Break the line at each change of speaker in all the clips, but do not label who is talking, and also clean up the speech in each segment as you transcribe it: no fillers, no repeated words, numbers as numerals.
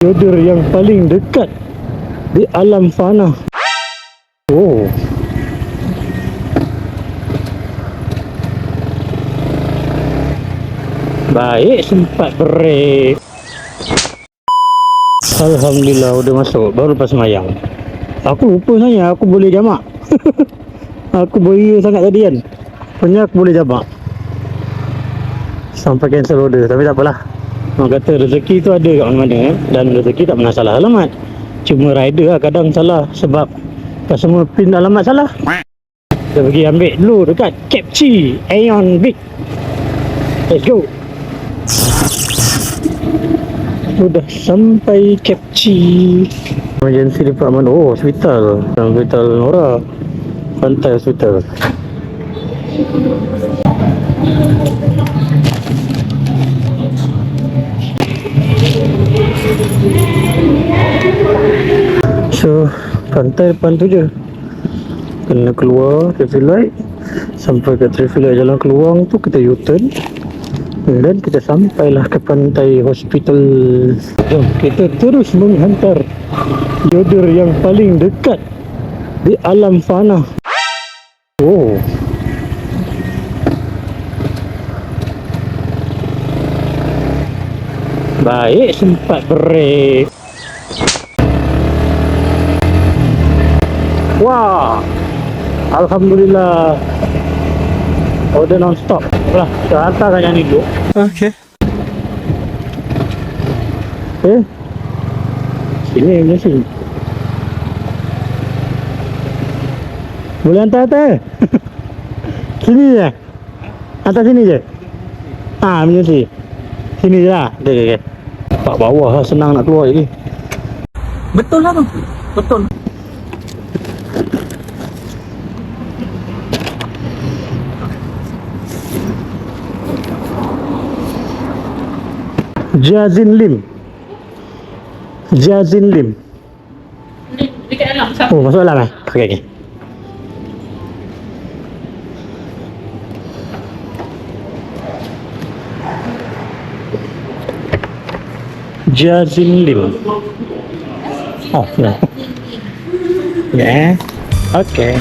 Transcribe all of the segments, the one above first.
Jodoh yang paling dekat di alam fana. Oh. Baik, sempat break. Alhamdulillah udah masuk. Baru lepas semayang. Aku lupa sebenarnya aku boleh jamak. Aku boleh sangat tadi kan. Punya aku boleh jamak. Sampai cancel order. Tapi tak apalah. Orang kata rezeki tu ada kat mana-mana kan. Dan rezeki tak pernah salah alamat. Cuma rider lah kadang salah. Sebab customer pin alamat salah. Kita pergi ambil dulu dekat Capchi Aeon Big. Let's go. Sudah sampai Capchi emergency department. Oh, hospital. Hospital Nora. Pantai hospital. So, pantai depan tu je. Kena keluar traffic light. Sampai ke traffic light jalan keluar tu kita U-turn. Dan kita sampailah ke pantai hospital. Jom kita terus menghantar jodoh yang paling dekat di alam fana. Oh. Baik, sempat break. Wah. Alhamdulillah. Order non-stop. Lah, kita hantar kan yang ni dulu.
Okay.
Sini punya sini. Boleh hantar? Sini je? Hantar sini je? Punya sini. Sini je lah. Okay. Pak bawah lah, senang nak keluar je.
Betul lah tu. Betul.
Jazin Lim.
Dekat dalam.
Oh, masuk dalam eh? Okay. Jazin Lim. Oh, ya. Ya. Okay.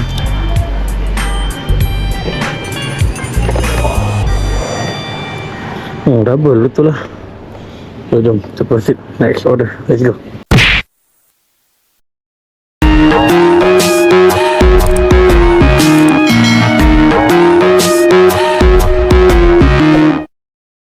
Oh, double betul lah. So, jom kita proceed next order. Let's go.